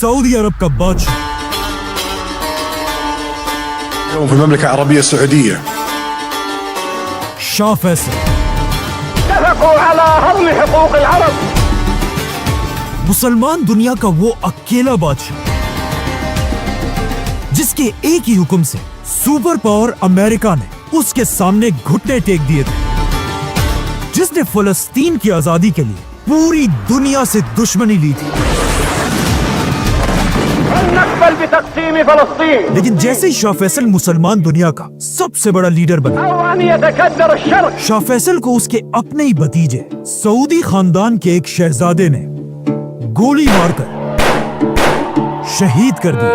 Saudi अरब का बादशाह في المملكة العربية السعودية शाह फैसल اتفقوا على هضم حقوق العرب. मुसलमान दुनिया का वो अकेला बादशाह जिसके एक ही हुक्म से सुपर पावर अमेरिका ने उसके सामने घुटने टेक दिए थे, जिसने फलस्तीन की आजादी के लिए पूरी दुनिया से दुश्मनी ली थी। لن نقبل بتقسيم فلسطين लेकिन जैसे ही शाह फैसल मुसलमान दुनिया का सबसे बड़ा लीडर बना, أو أن يتكدر الشرق. शाह फैसल को उसके अपने ही भतीजे सऊदी खानदान के एक शहजादे ने गोली मारकर शहीद कर दिया।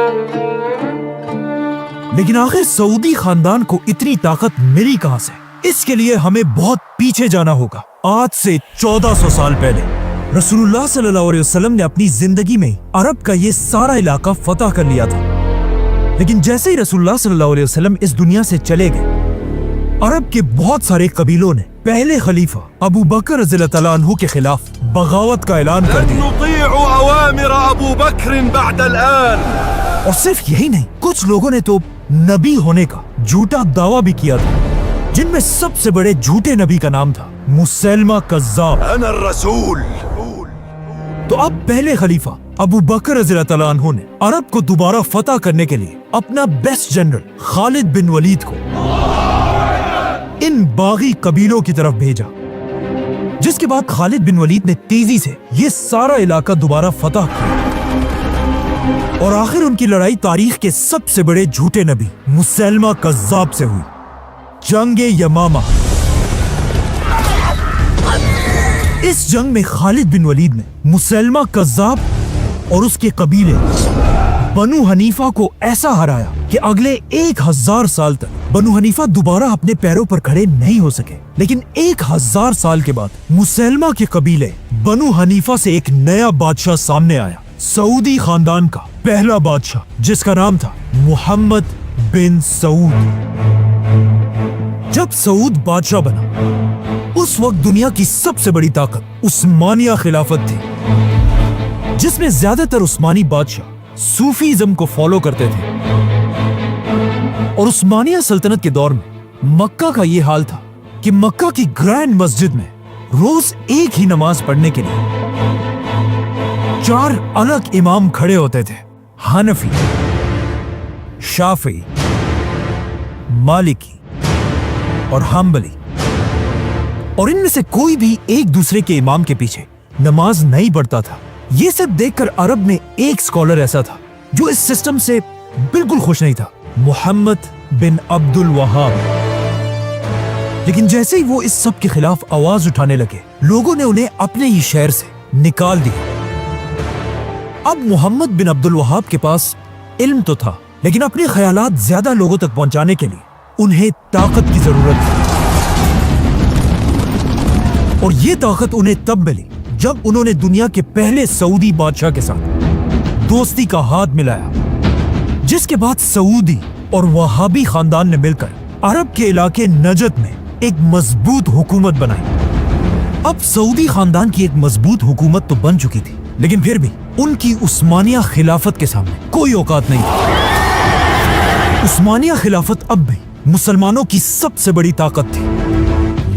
लेकिन आखिर सऊदी खानदान को इतनी ताकत मिली कहां से? इसके लिए हमें बहुत पीछे जाना होगा। आज से 1400 साल पहले रसूलुल्लाह सल्लल्लाहु अलैहि वसल्लम ने अपनी जिंदगी में अरब का ये सारा इलाका फतह कर लिया था। लेकिन जैसे ही रसूलुल्लाह सल्लल्लाहु अलैहि वसल्लम इस दुनिया से चले गए, अरब के बहुत सारे कबीलों ने पहले खलीफा अबू बकर रज़ियल्लाहु तआला अन्हु के खिलाफ बगावत का ऐलान कर दिया। نطيع أوامر أبو بكر بعد الآن. और सिर्फ यही नहीं, कुछ लोगों ने तो नबी होने का झूठा दावा भी किया था, जिनमें सबसे बड़े झूठे नबी का नाम था मुसैलमा कज़्ज़ाब। أنا الرسول. तो अब पहले खलीफा अबू बकर रज़ियल्लाहु तआला अन्हु ने अरब को दोबारा फतह करने के लिए अपना बेस्ट जनरल खालिद बिन वलीद को इन बागी कबीलों की तरफ भेजा, जिसके बाद खालिद बिन वलीद ने तेजी से ये सारा इलाका दोबारा फतह किया और आखिर उनकी लड़ाई तारीख के सबसे बड़े झूठे नबी मुसैलमा कज़्ज़ाब से हुई, जंगे यमामा। इस जंग में खालिद बिन वलीद ने मुसैलमा कज़्ज़ाब और उसके कबीले बनु हनीफा को ऐसा हराया कि अगले 1000 साल तक बनु हनीफा दोबारा अपने पैरों पर खड़े नहीं हो सके। लेकिन 1000 साल के बाद मुसैलमा के कबीले बनु हनीफा से एक नया बादशाह सामने आया, सऊदी खानदान का पहला बादशाह, जिसका नाम था मुहम्मद बिन सऊद। जब सऊद बादशाह बना, उस वक्त दुनिया की सबसे बड़ी ताकत उस्मानिया खिलाफत थी, जिसमें ज्यादातर उस्मानी बादशाह सूफीज़म को फॉलो करते थे। और उस्मानिया सल्तनत के दौर में मक्का का ये हाल था कि मक्का की ग्रैंड मस्जिद में रोज एक ही नमाज पढ़ने के लिए 4 अलग इमाम खड़े होते थे, हनफी, शाफी, मालिकी और हम्बली। और इनमें से कोई भी एक दूसरे के इमाम के पीछे नमाज नहीं पढ़ता था। ये सब देखकर अरब में एक स्कॉलर ऐसा था जो इस सिस्टम से बिल्कुल खुश नहीं था, मोहम्मद बिन अब्दुल वहाब। लेकिन जैसे ही वो इस सब के खिलाफ आवाज उठाने लगे, लोगों ने उन्हें अपने ही शहर से निकाल दिया। अब मोहम्मद बिन अब्दुल वहाब के पास इल्म तो था, लेकिन अपने ख्यालात ज्यादा लोगों तक पहुंचाने के लिए उन्हें ताकत की जरूरत थी। और ये ताकत उन्हें तब मिली जब उन्होंने दुनिया के पहले सऊदी बादशाह के साथ दोस्ती का हाथ मिलाया, जिसके बाद सऊदी और वहाबी खानदान ने मिलकर अरब के इलाके नजद में एक मजबूत हुकूमत बनाई। अब सऊदी खानदान की एक मजबूत हुकूमत तो बन चुकी थी, लेकिन फिर भी उनकी उस्मानिया खिलाफत के सामने कोई औकात नहीं थी। उस्मानिया खिलाफत अब भी मुसलमानों की सबसे बड़ी ताकत थी।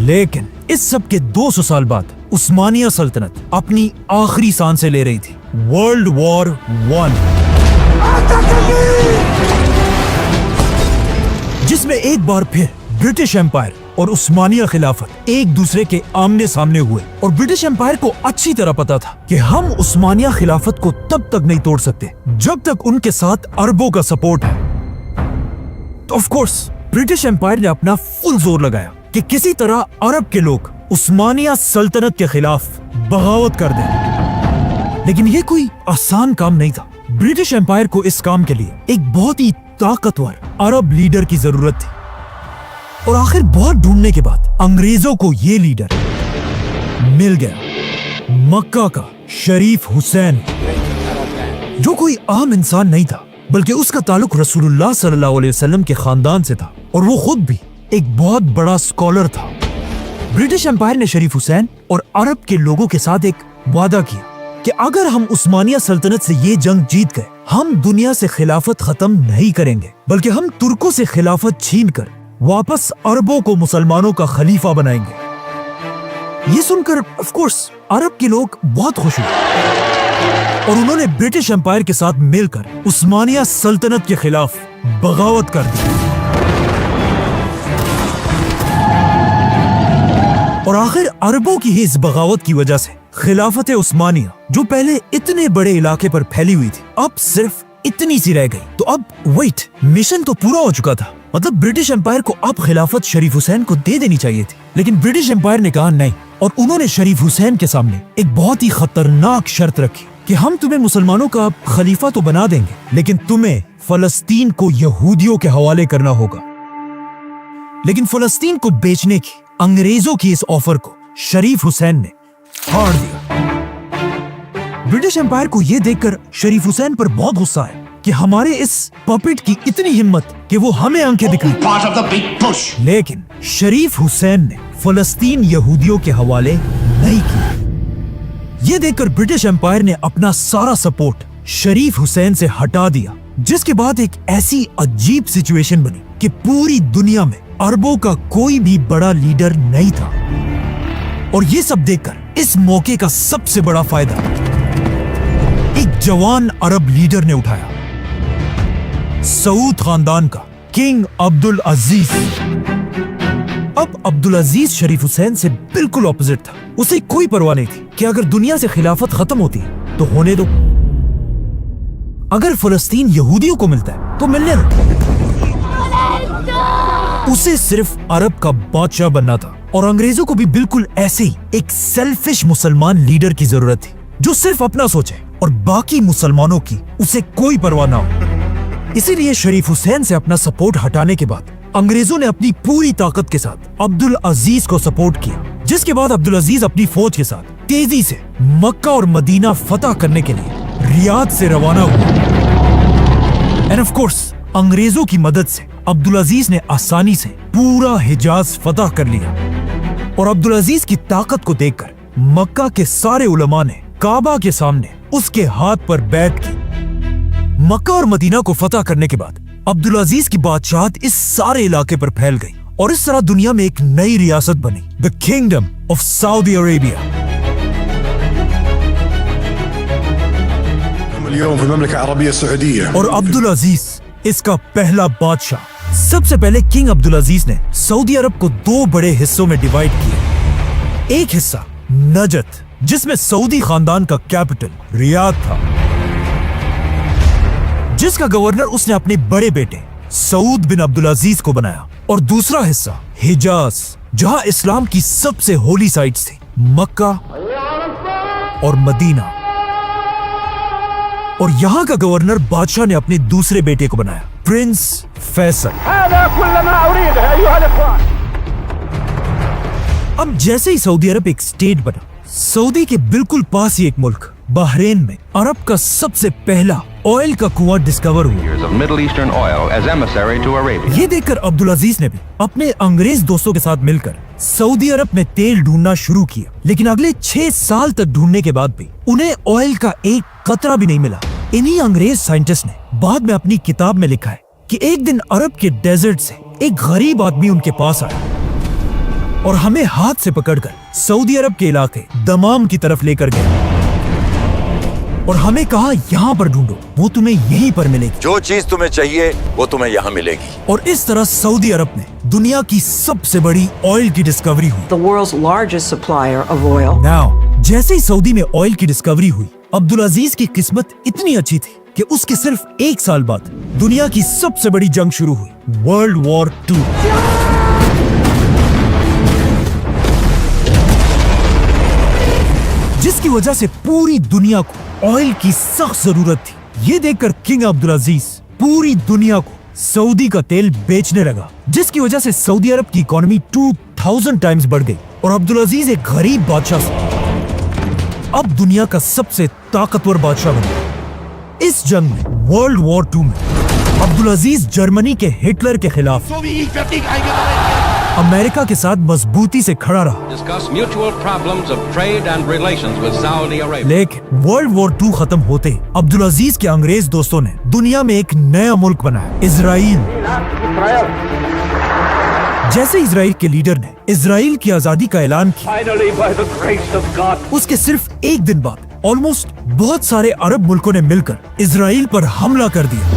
लेकिन इस सब के 200 साल बाद उस्मानिया सल्तनत अपनी आखिरी सांसें ले रही थी। वर्ल्ड वॉर 1, जिसमें एक बार फिर ब्रिटिश एम्पायर और उस्मानिया खिलाफत एक दूसरे के आमने सामने हुए। और ब्रिटिश एम्पायर को अच्छी तरह पता था कि हम उस्मानिया खिलाफत को तब तक नहीं तोड़ सकते जब तक उनके साथ अरबों का सपोर्ट है। तो ऑफ कोर्स ब्रिटिश एम्पायर ने अपना फुल जोर लगाया कि किसी तरह अरब के लोग उस्मानिया सल्तनत के खिलाफ बगावत कर दें। लेकिन ये कोई आसान काम नहीं था। ब्रिटिश एम्पायर को इस काम के लिए एक बहुत ही ताकतवर अरब लीडर की जरूरत थी। और आखिर बहुत ढूंढने के बाद अंग्रेजों को ये लीडर मिल गया, मक्का का शरीफ हुसैन, जो कोई आम इंसान नहीं था, बल्कि उसका ताल्लुक रसूलुल्लाह सल्लल्लाहु अलैहि वसल्लम के खानदान से था। और वो खुद भी एक बहुत बड़ा स्कॉलर था। ब्रिटिश एम्पायर ने शरीफ हुसैन और अरब के लोगों के साथ एक वादा किया کہ اگر ہم عثمانیہ سلطنت سے یہ جنگ جیت گئے ہم دنیا سے خلافت ختم نہیں کریں گے بلکہ ہم ترکوں سے خلافت چھین کر واپس عربوں کو مسلمانوں کا خلیفہ بنائیں گے۔ یہ سن کر آف کورس عرب کے لوگ بہت خوش ہوئے اور انہوں نے برٹش امپائر کے ساتھ مل کر عثمانیہ سلطنت کے خلاف بغاوت کر دی اور آخر عربوں کی ہی اس بغاوت کی وجہ سے خلافت عثمانیہ جو پہلے اتنے بڑے علاقے پر پھیلی ہوئی تھی اب صرف اتنی سی رہ گئی۔ تو اب ویٹ، مشن تو پورا ہو چکا تھا، مطلب برٹش امپائر کو اب خلافت شریف حسین کو دے دینی چاہیے تھی، لیکن برٹش امپائر نے کہا نہیں، اور انہوں نے شریف حسین کے سامنے ایک بہت ہی خطرناک شرط رکھی کہ ہم تمہیں مسلمانوں کا خلیفہ تو بنا دیں گے لیکن تمہیں فلسطین کو یہودیوں کے حوالے کرنا ہوگا۔ لیکن فلسطین کو بیچنے کی انگریزوں کی اس آفر کو شریف حسین نے ہار دیا۔ برٹش امپائر کو یہ دیکھ کر شریف حسین پر بہت غصہ ہے کہ ہمارے اس پپٹ کی اتنی ہمت کہ وہ ہمیں آنکھیں دکھائے، لیکن شریف حسین نے فلسطین یہودیوں کے حوالے نہیں کی۔ یہ دیکھ کر برٹش امپائر نے اپنا سارا سپورٹ شریف حسین سے ہٹا دیا، جس کے بعد ایک ایسی عجیب سچویشن بنی کہ پوری دنیا میں عربوں کا کوئی بھی بڑا لیڈر نہیں تھا، اور یہ سب دیکھ کر اس موقع کا سب سے بڑا فائدہ ایک جوان عرب لیڈر نے اٹھایا، سعود خاندان کا کنگ عبدالعزیز۔ اب عبدالعزیز شریف حسین سے بالکل اپوزٹ تھا، اسے کوئی پرواہ نہیں تھی کہ اگر دنیا سے خلافت ختم ہوتی ہے تو ہونے دو، اگر فلسطین یہودیوں کو ملتا ہے تو ملنے دو، اسے صرف عرب کا بادشاہ بننا تھا۔ اور انگریزوں کو بھی بالکل ایسے ہی ایک سیلفش مسلمان لیڈر کی ضرورت تھی جو صرف اپنا سوچے اور باقی مسلمانوں کی اسے کوئی پرواہ نہ ہو۔ اسی لیے شریف حسین سے اپنا سپورٹ ہٹانے کے بعد انگریزوں نے اپنی پوری طاقت کے ساتھ عبدالعزیز کو سپورٹ کیا، جس کے بعد عبدالعزیز اپنی فوج کے ساتھ تیزی سے مکہ اور مدینہ فتح کرنے کے لیے ریاض سے روانہ ہوا۔ اینڈ آف کورس انگریزوں کی مدد سے عبدالعزیز نے آسانی سے پورا حجاز فتح کر لیا، اور عبدالعزیز کی طاقت کو دیکھ کر مکہ کے سارے علماء نے کعبہ کے سامنے اس کے ہاتھ پر بیعت کی۔ مکہ اور مدینہ کو فتح کرنے کے بعد عبدالعزیز کی بادشاہت اس سارے علاقے پر پھیل گئی، اور اس طرح دنیا میں ایک نئی ریاست بنی، The Kingdom of Saudi Arabia۔ اليوم في المملكة العربية السعودية اور عبدالعزیز اس کا پہلا بادشاہ۔ سب سے پہلے کنگ عبدالعزیز نے سعودی عرب کو دو بڑے حصوں میں ڈیوائیڈ کیا، ایک حصہ نجد جس میں سعودی خاندان کا کیپٹل ریاض تھا، جس کا گورنر اس نے اپنے بڑے بیٹے سعود بن عبدالعزیز کو بنایا، اور دوسرا حصہ حجاز جہاں اسلام کی سب سے ہولی سائٹس تھی، مکہ اور مدینہ، اور یہاں کا گورنر بادشاہ نے اپنے دوسرے بیٹے کو بنایا، پرنس فیصل۔ هذا كل ما أريده أيها الإخوان۔ اب جیسے ہی سعودی عرب ایک اسٹیٹ بنا، سعودی کے بالکل پاس ہی ایک ملک بحرین میں عرب کا سب سے پہلا آئل کا کنواں ڈسکور ہوا۔ of Middle Eastern oil as emissary to Arabia. یہ دیکھ کر عبدالعزیز نے بھی اپنے انگریز دوستوں کے ساتھ مل کر سعودی عرب میں تیل ڈھونڈنا شروع کیا، لیکن اگلے 6 سال تک ڈھونڈنے کے بعد بھی انہیں آئل کا ایک قطرہ بھی نہیں ملا۔ انہی انگریز سائنٹسٹ نے بعد میں اپنی کتاب میں لکھا ہے کہ ایک دن عرب کے ڈیزرٹ سے ایک غریب آدمی ان کے پاس آیا اور ہمیں ہاتھ سے پکڑ کر سعودی عرب کے علاقے دمام کی طرف لے کر گیا، اور ہمیں کہا یہاں پر ڈھونڈو، وہ تمہیں یہیں پر ملے گی، جو چیز تمہیں چاہیے وہ تمہیں یہاں ملے گی۔ اور اس طرح سعودی عرب میں دنیا کی سب سے بڑی آئل کی ڈسکوری ہوئی۔ the world's largest supplier of oil. Now، جیسے ہی سعودی میں آئل کی ڈسکوری ہوئی، عبدالعزیز کی قسمت اتنی اچھی تھی کہ اس کے صرف 1 سال بعد دنیا کی سب سے بڑی جنگ شروع ہوئی، ورلڈ وار 2۔ جس کی وجہ سے پوری دنیا کو آئل کی سخت ضرورت تھی۔ یہ دیکھ کر کنگ عبدالعزیز پوری دنیا کو سعودی کا تیل بیچنے لگا، جس کی وجہ سے سعودی عرب کی اکانومی 2000 ٹائمز بڑھ گئی، اور عبدالعزیز ایک غریب بادشاہ سے اب دنیا کا سب سے طاقتور بادشاہ بنا۔ اس جنگ میں ورلڈ وار 2 میں عبدالعزیز جرمنی کے ہٹلر کے خلاف अमेरिका के साथ मजबूती से खड़ा रहा, discuss mutual problems of trade and relations with Saudi Arabia. लेकिन वर्ल्ड वॉर 2 खत्म होते ही अब्दुल अजीज के अंग्रेज दोस्तों ने दुनिया में एक नया मुल्क बनाया, इजराइल। जैसे इजराइल के लीडर ने इजराइल की आजादी का ऐलान किया, Finally, by the grace of God, उसके सिर्फ एक दिन बाद ऑलमोस्ट बहुत सारे अरब मुल्कों ने मिलकर इजराइल पर हमला कर दिया।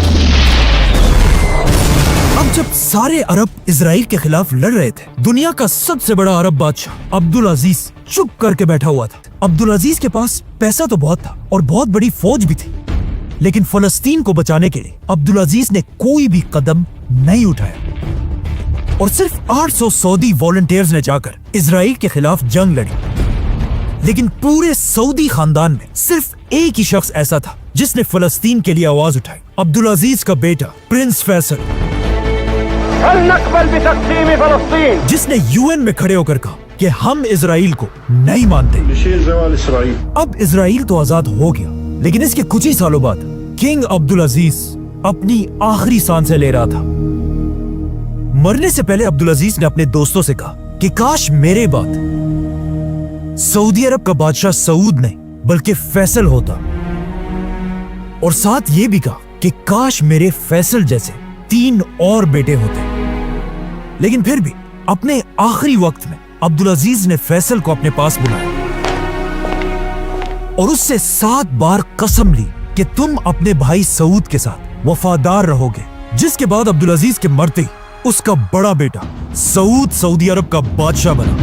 अब जब सारे अरब इजराइल के खिलाफ लड़ रहे थे, दुनिया का सबसे बड़ा अरब बादशाह अब्दुल अजीज चुप करके बैठा हुआ था। अब्दुल अजीज के पास पैसा तो बहुत था और बहुत बड़ी फौज भी थी, लेकिन फलस्तीन को बचाने के लिए अब्दुल अजीज ने कोई भी कदम नहीं उठाया और सिर्फ 800 सऊदी वॉलंटियर्स ने जाकर इजराइल के खिलाफ जंग लड़ी। लेकिन पूरे सऊदी खानदान में सिर्फ एक ही शख्स ऐसा था जिसने फलस्तीन के लिए आवाज उठाई, अब्दुल अजीज का बेटा प्रिंस फैसल, هل نقبل بتقسيم فلسطين؟ जिसने यूएन में खड़े होकर कहा कि हम इजराइल को नहीं मानते। بشير زوال إسرائيل. अब इजराइल तो आजाद हो गया, लेकिन इसके कुछ ही सालों बाद किंग अब्दुल अजीज अपनी आखिरी सांसें ले रहा था। मरने से पहले अब्दुल अजीज ने अपने दोस्तों से कहा कि काश मेरे बाद सऊदी अरब का बादशाह सऊद नहीं बल्कि फैसल होता, और साथ ये भी कहा कि काश मेरे फैसल जैसे 3 और बेटे होते। लेकिन फिर भी अपने आखिरी वक्त में अब्दुल अजीज ने फैसल को अपने पास बुलाया और उससे 7 बार कसम ली कि तुम अपने भाई सऊद के साथ वफादार रहोगे। जिसके बाद अब्दुल अजीज के मरते ही उसका बड़ा बेटा सऊद सऊदी अरब का बादशाह बना।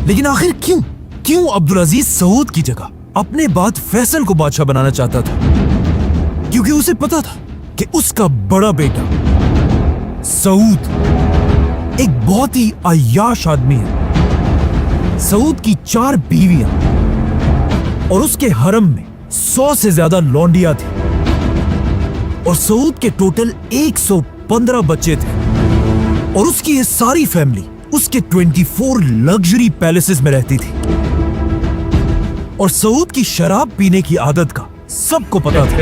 लेकिन आखिर क्यों अब्दुल अजीज सऊद की जगह अपने बाद फैसल को बादशाह बनाना चाहता था? क्योंकि उसे पता था कि उसका बड़ा बेटा सऊद एक बहुत ही अय्याश आदमी है। सऊद की 4 बीवियां और उसके हरम में 100 से ज्यादा लौंडियां थी और सऊद के टोटल 115 बच्चे थे और उसकी ये सारी फैमिली उसके 24 लग्जरी पैलेसेस में रहती थी। और सऊद की शराब पीने की आदत का सबको पता था।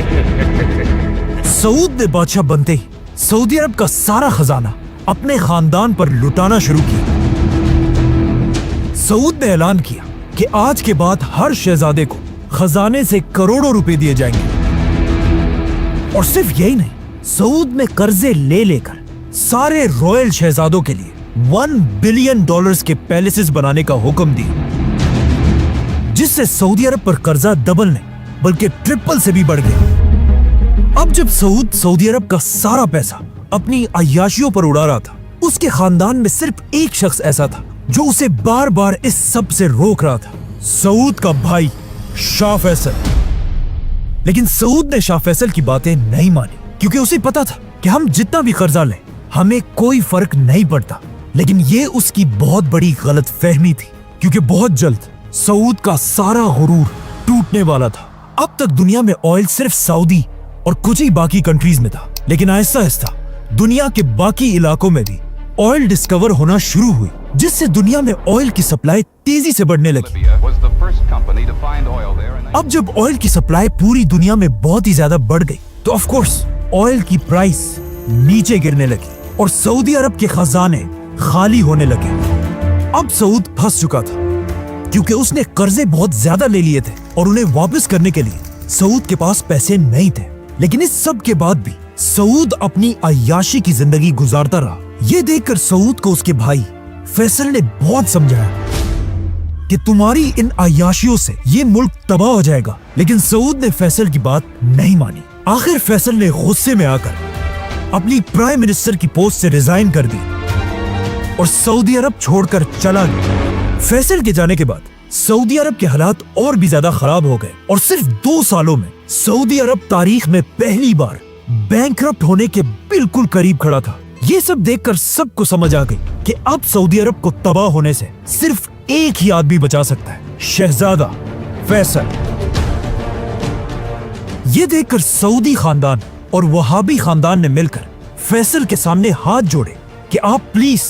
सऊद ने बादशाह बनते ही सऊदी अरब का सारा खजाना अपने खानदान पर लुटाना शुरू किया। सऊद ने ऐलान किया कि आज के बाद हर शहजादे को खजाने से करोड़ों रुपए दिए जाएंगे। और सिर्फ यही नहीं, सऊद ने कर्जे ले लेकर सारे रॉयल शहजादों के लिए $1 बिलियन के पैलेसेस बनाने का हुक्म दिया, जिससे सऊदी अरब पर कर्जा डबल नहीं बल्कि ट्रिपल से भी बढ़ गया। अब जब सऊद सऊदी अरब का सारा पैसा अपनी अय्याशियों पर उड़ा रहा था, उसके खानदान में सिर्फ एक शख्स ऐसा था जो उसे बार बार इस सब से रोक रहा था, सऊद का भाई शाह फैसल। लेकिन सऊद ने शाह फैसल की बातें नहीं मानी, क्योंकि उसे पता था कि हम जितना भी कर्जा लें हमें कोई फर्क नहीं पड़ता। लेकिन ये उसकी बहुत बड़ी गलतफहमी थी, क्योंकि बहुत जल्द सऊद का सारा गुरूर टूटने वाला था। अब तक दुनिया में ऑयल सिर्फ सऊदी और कुछ ही बाकी कंट्रीज में था, लेकिन आहिस्ता आहिस्ता दुनिया के बाकी इलाकों में भी ऑयल डिस्कवर होना शुरू हुई, जिससे दुनिया में ऑयल की सप्लाई तेजी से बढ़ने लगी। अब जब ऑयल की सप्लाई पूरी दुनिया में बहुत ही ज्यादा बढ़ गई, तो ऑफ कोर्स ऑयल की प्राइस नीचे गिरने लगी और सऊदी अरब के खजाने खाली होने लगे। अब सऊद फंस चुका था, क्योंकि उसने कर्जे बहुत ज्यादा ले लिए थे और उन्हें वापस करने के लिए सऊद के पास पैसे नहीं थे। लेकिन इस सब के बाद भी सऊद अपनी अय्याशी की जिंदगी गुजारता रहा। ये देखकर सऊद को उसके भाई फैसल ने बहुत समझाया कि तुम्हारी इन अय्याशियों से ये मुल्क तबाह हो जाएगा, लेकिन सऊद ने फैसल की बात नहीं मानी। आखिर फैसल ने गुस्से में आकर अपनी प्राइम मिनिस्टर की पोस्ट से रिजाइन कर दी और सऊदी अरब छोड़कर चला गया। फैसल के जाने के बाद सऊदी अरब के हालात और भी ज्यादा खराब हो गए और सिर्फ 2 सालों में सऊदी अरब तारीख में पहली बार बैंकरप्ट होने के बिल्कुल करीब खड़ा था। ये सब देखकर सबको समझ आ गई कि अब सऊदी अरब को तबाह होने से सिर्फ एक ही आदमी बचा सकता है, शहजादा फैसल। ये देखकर सऊदी खानदान और वहाबी खानदान ने मिलकर फैसल के सामने हाथ जोड़े कि आप प्लीज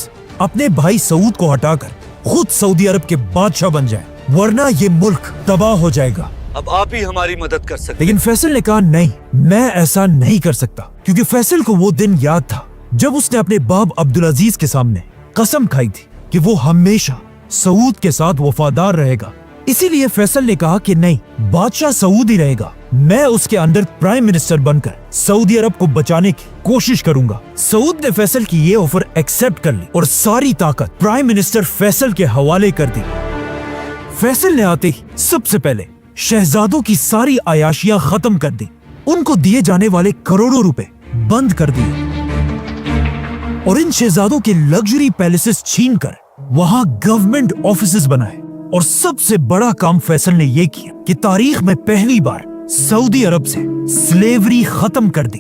अपने भाई सऊद को हटाकर खुद सऊदी अरब के बादशाह बन जाएं, वरना ये मुल्क तबाह हो जाएगा। अब आप ही हमारी मदद कर सकते। लेकिन फैसल ने कहा नहीं, मैं ऐसा नहीं कर सकता, क्योंकि फैसल को वो दिन याद था जब उसने अपने बाप अब्दुल अजीज के सामने कसम खाई थी कि वो हमेशा सऊद के साथ वफादार रहेगा। इसीलिए फैसल ने कहा कि नहीं, बादशाह सऊद ही रहेगा, मैं उसके अंदर प्राइम मिनिस्टर बनकर सऊदी अरब को बचाने की कोशिश करूंगा। सऊद ने फैसल की ये ऑफर एक्सेप्ट कर ली और सारी ताकत प्राइम मिनिस्टर फैसल के हवाले कर दी। फैसल ने आते ही सबसे पहले शहजादों की सारी आयाशियां खत्म कर दी, उनको दिए जाने वाले करोड़ों रुपए बंद कर दिए और इन शहजादों के लग्जरी पैलेसेस छीनकर वहां गवर्नमेंट ऑफिसेस बनाए। और सबसे बड़ा काम फैसल ने यह किया कि तारीख में पहली बार सऊदी अरब से स्लेवरी खत्म कर दी।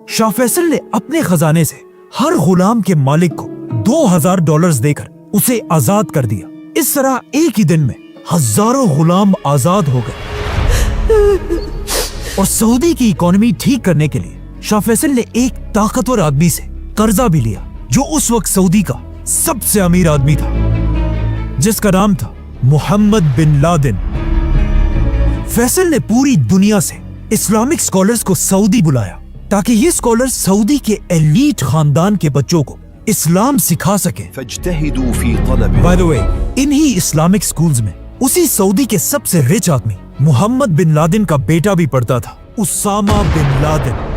शाह फैसल ने अपने खजाने से हर गुलाम के मालिक को $2000 देकर उसे आजाद कर दिया। इस तरह एक ही दिन में हजारों गुलाम आजाद हो गए। और सऊदी की इकोनॉमी ठीक करने के लिए शाह फैसल ने एक ताकतवर आदमी से कर्जा भी लिया, जो उस वक्त सऊदी का सबसे अमीर आदमी था, जिसका नाम था मोहम्मद बिन लादेन। फैसल ने पूरी दुनिया से इस्लामिक स्कॉलर्स को सऊदी बुलाया ताकि ये स्कॉलर्स सऊदी के एलीट खानदान के बच्चों को इस्लाम सिखा सके। बाय द वे, इन्हीं इस्लामिक स्कूल्स में उसी सऊदी के सबसे रिच आदमी मोहम्मद बिन लादेन का बेटा भी पढ़ता था, Osama bin Laden.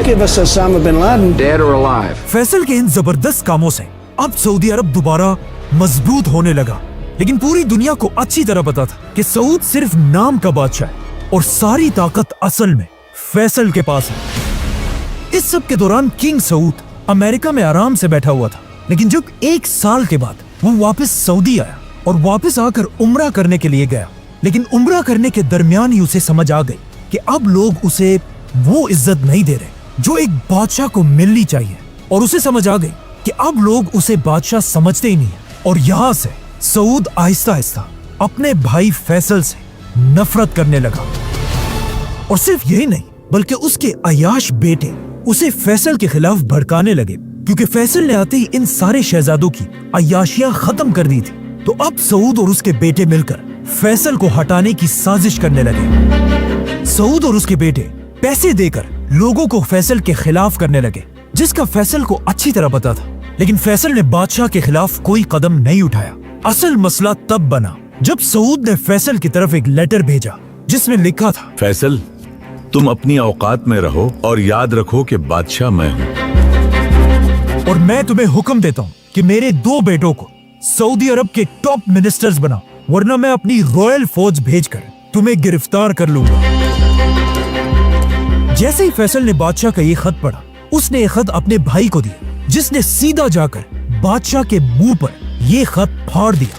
Give us Osama bin Laden, dead or alive. Faisal के इन जबरदस्त कामों से अब सऊदी अरब दोबारा मजबूत होने लगा, लेकिन पूरी दुनिया को अच्छी तरह पता था कि सऊद सिर्फ नाम का बादशाह है और सारी ताकत असल में फैसल के पास है। इस सब के दौरान किंग सऊद अमेरिका में आराम से बैठा हुआ था, लेकिन जब 1 साल के बाद वो वापस सऊदी आया और वापस आकर उम्रा करने के लिए गया, लेकिन उम्रा करने के दरमियान ही उसे समझ आ गई कि अब लोग उसे वो इज्जत नहीं दे रहे जो एक बादशाह को मिलनी चाहिए, और उसे समझ आ गई कि अब लोग उसे बादशाह समझते ही नहीं है। और यहाँ से सऊद आहिस्ता आहिस्ता अपने भाई फैसल से नफरत करने लगा। और सिर्फ यही नहीं, बल्कि उसके अयाश बेटे उसे फैसल के खिलाफ भड़काने लगे, क्योंकि फैसल ने आते ही इन सारे शहजादों की अयाशियां खत्म कर दी थी। तो अब सऊद और उसके बेटे मिलकर फैसल को हटाने की साजिश करने लगे। सऊद और उसके बेटे पैसे देकर लोगों को फैसल के खिलाफ करने लगे, जिसका फैसल को अच्छी तरह पता था, लेकिन फैसल ने बादशाह के खिलाफ कोई कदम नहीं उठाया। असल मसला तब बना जब सऊद ने फैसल की तरफ एक लेटर भेजा जिसमें लिखा था, फैसल, तुम अपनी औकात में रहो और याद रखो कि बादशाह मैं हूँ, और मैं तुम्हें हुक्म देता हूँ कि मेरे 2 बेटों को सऊदी अरब के टॉप मिनिस्टर्स बनाओ, वरना मैं अपनी रॉयल फौज भेजकर तुम्हें गिरफ्तार कर लूंगा। जैसे ही फैसल ने बादशाह का ये खत पढ़ा, उसने ये खत अपने भाई को दिया, जिसने सीधा जाकर बादशाह के मुंह पर ये खत फाड़ दिया।